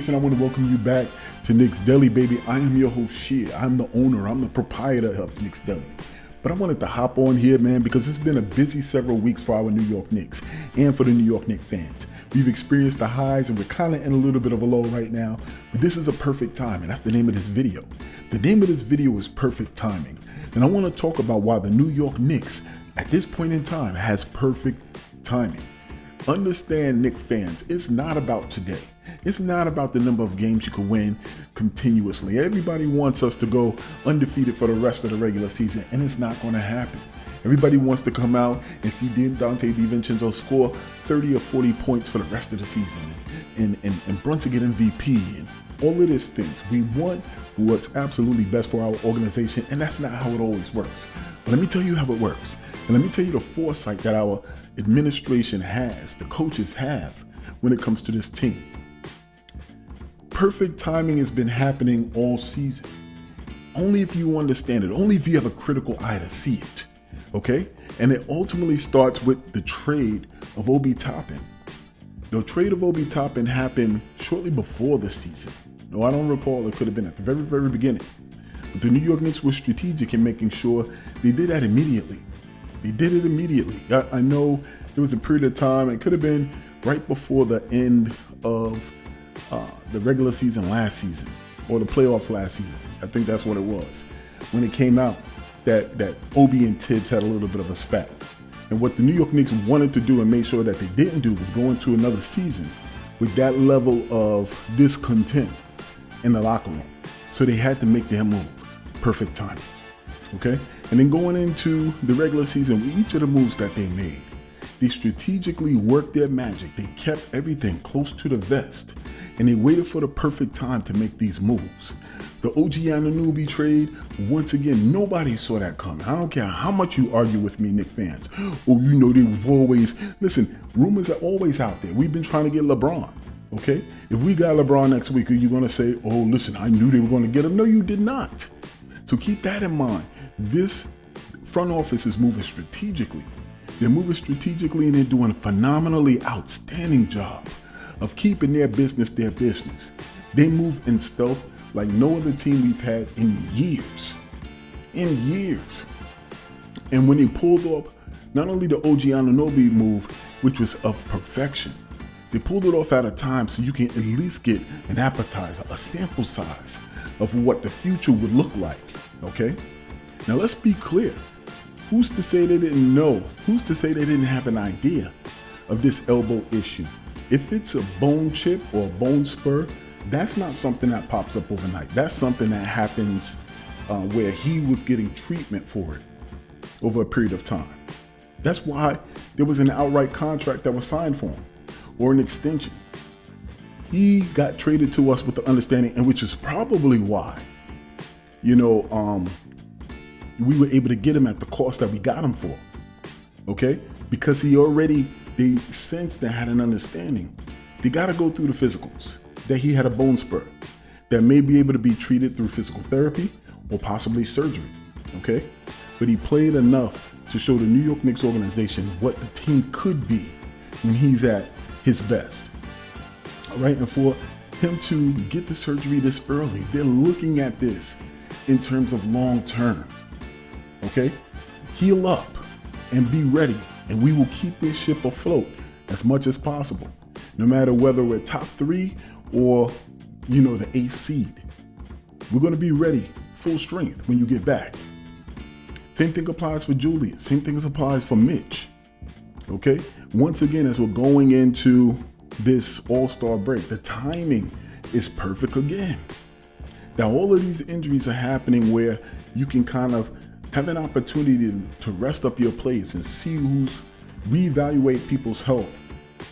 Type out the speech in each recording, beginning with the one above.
Nation, I want to welcome you back to Knicks Deli, baby. I am your host, Shea. I'm the owner. I'm the proprietor of Knicks Deli. But I wanted to hop on here, man, because it's been a busy several weeks for our New York Knicks and for the New York Knicks fans. We've experienced the highs and we're kind of in a little bit of a low right now, but this is a perfect time, and that's the name of this video. The name of this video is Perfect Timing, and I want to talk about why the New York Knicks, at this point in time, has perfect timing. Understand, Knicks fans, it's not about today. It's not about the number of games you can win continuously. Everybody wants us to go undefeated for the rest of the regular season, and it's not going to happen. Everybody wants to come out and see Dante DiVincenzo score 30 or 40 points for the rest of the season, and Brunson get MVP, and all of these things. We want what's absolutely best for our organization, and that's not how it always works. But let me tell you how it works. And let me tell you the foresight that our administration has, the coaches have, when it comes to this team. Perfect timing has been happening all season. Only if you understand it, only if you have a critical eye to see it, okay? And it ultimately starts with the trade of Obi Toppin. The trade of Obi Toppin happened shortly before the season. No, I don't recall. It could have been at the very, very beginning. But the New York Knicks were strategic in making sure they did that immediately. They did it immediately. I know there was a period of time, it could have been right before the end of the regular season last season, or the playoffs last season. I think that's what it was, when it came out that Obi and Tibbs had a little bit of a spat. And what the New York Knicks wanted to do and make sure that they didn't do was go into another season with that level of discontent in the locker room. So they had to make their move. Perfect timing. Okay? And then going into the regular season, with each of the moves that they made, they strategically worked their magic. They kept everything close to the vest, and they waited for the perfect time to make these moves. The OG Anunoby trade, once again, nobody saw that coming. I don't care how much you argue with me, Knicks fans. Oh, you know they've always, listen, rumors are always out there. We've been trying to get LeBron, okay? If we got LeBron next week, are you going to say, oh, listen, I knew they were going to get him? No, you did not. So keep that in mind. This front office is moving strategically. They're moving strategically, and they're doing a phenomenally outstanding job of keeping their business their business. They move in stealth like no other team we've had in years. In years. And when they pulled off not only the OG Anunoby move, which was of perfection, they pulled it off at a time so you can at least get an appetizer, a sample size of what the future would look like, okay? Now let's be clear. Who's to say they didn't know? Who's to say they didn't have an idea of this elbow issue? If it's a bone chip or a bone spur, that's not something that pops up overnight. That's something that happens where he was getting treatment for it over a period of time. That's why there was an outright contract that was signed for him, or an extension. He got traded to us with the understanding, and which is probably why, we were able to get him at the cost that we got him for, okay? Because they sensed and had an understanding. They got to go through the physicals, that he had a bone spur that may be able to be treated through physical therapy or possibly surgery, okay? But he played enough to show the New York Knicks organization what the team could be when he's at his best, all right? And for him to get the surgery this early, they're looking at this in terms of long term. Okay, heal up and be ready, and we will keep this ship afloat as much as possible, no matter whether we're top 3 or, the 8th seed. We're going to be ready, full strength, when you get back. Same thing applies for Julius. Same thing applies for Mitch. Okay, once again, as we're going into this All-Star break, the timing is perfect again. Now, all of these injuries are happening where you can kind of have an opportunity to rest up your players and see reevaluate people's health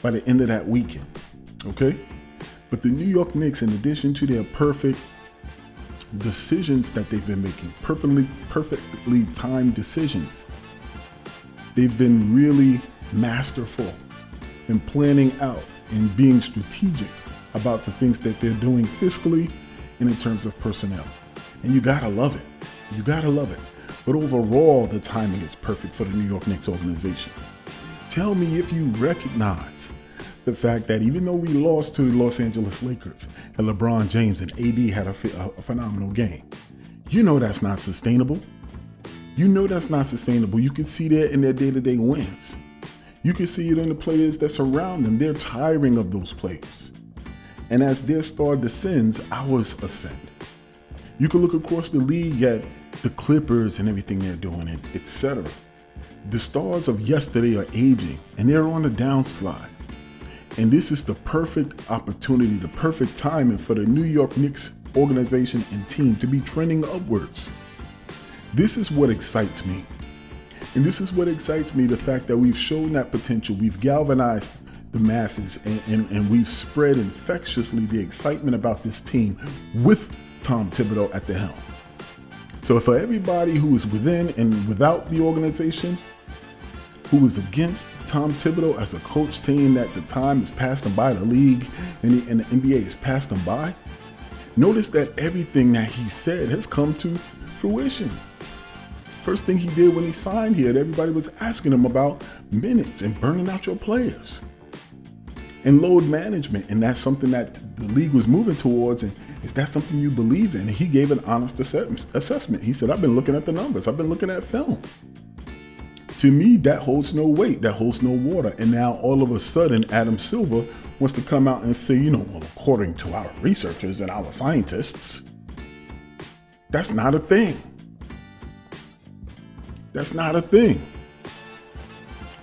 by the end of that weekend, okay? But the New York Knicks, in addition to their perfect decisions that they've been making, perfectly timed decisions, they've been really masterful in planning out and being strategic about the things that they're doing fiscally and in terms of personnel. And you gotta love it. You gotta love it. But overall, the timing is perfect for the New York Knicks organization. Tell me if you recognize the fact that even though we lost to the Los Angeles Lakers and LeBron James and AD had a phenomenal game, you know that's not sustainable. You know that's not sustainable. You can see that in their day-to-day wins. You can see it in the players that surround them. They're tiring of those players. And as their star descends, ours ascend. You can look across the league at the Clippers and everything they're doing, etc. The stars of yesterday are aging and they're on the downslide. And this is the perfect opportunity, the perfect timing for the New York Knicks organization and team to be trending upwards. This is what excites me. And this is what excites me, the fact that we've shown that potential. We've galvanized the masses and we've spread infectiously the excitement about this team with Tom Thibodeau at the helm. So for everybody who is within and without the organization, who is against Tom Thibodeau as a coach, saying that the time is passed them by, the league and the NBA has passed them by, notice that everything that he said has come to fruition. First thing he did when he signed here, everybody was asking him about minutes and burning out your players and load management. And that's something that the league was moving towards. And is that something you believe in? And he gave an honest assessment. He said, I've been looking at the numbers. I've been looking at film. To me, that holds no weight. That holds no water. And now all of a sudden, Adam Silver wants to come out and say, well, according to our researchers and our scientists, that's not a thing. That's not a thing.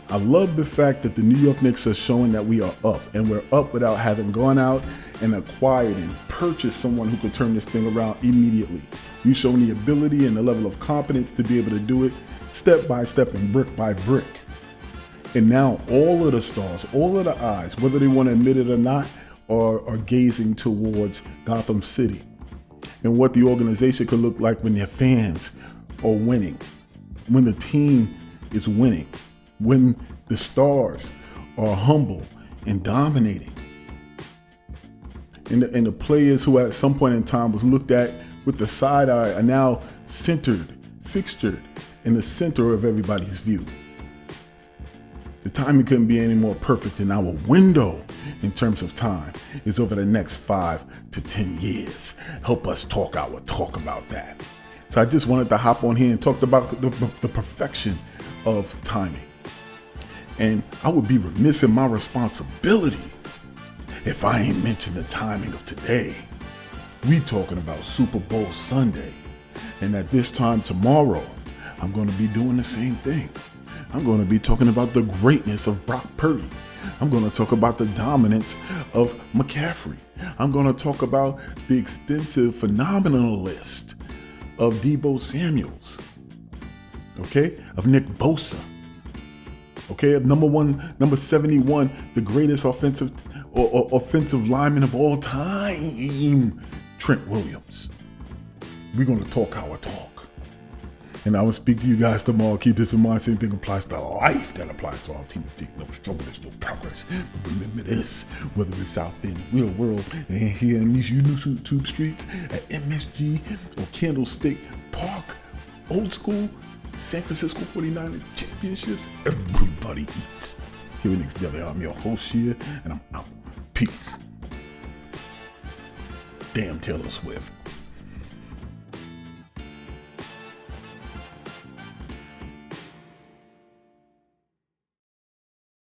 I love the fact that the New York Knicks are showing that we are up, and we're up without having gone out and acquired and purchased someone who could turn this thing around immediately. We've shown the ability and the level of competence to be able to do it step by step and brick by brick. And now all of the stars, all of the eyes, whether they want to admit it or not, are gazing towards Gotham City and what the organization could look like when their fans are winning, when the team is winning, when the stars are humble and dominating. And the players who at some point in time was looked at with the side eye are now fixtured in the center of everybody's view. The timing couldn't be any more perfect, and our window in terms of time is over the next 5 to 10 years. Help us talk about that. So I just wanted to hop on here and talk about the perfection of timing. And I would be remiss in my responsibility if I ain't mention the timing of today. We talking about Super Bowl Sunday. And at this time tomorrow, I'm going to be doing the same thing. I'm going to be talking about the greatness of Brock Purdy. I'm going to talk about the dominance of McCaffrey. I'm going to talk about the extensive, phenomenal list of Deebo Samuels, okay, of Nick Bosa, okay, of number 71, the greatest offensive lineman of all time, Trent Williams. We're going to talk our talk. And I will speak to you guys tomorrow. Keep this in mind. Same thing applies to life that applies to our team. No struggle, there's no progress. But remember this, whether it's out there in the real world and here in these YouTube streets at MSG or Candlestick Park, old school, San Francisco 49ers championships, everybody eats. Here at Knicks Daily, I'm your host here, and I'm out. Peace. Damn Taylor Swift.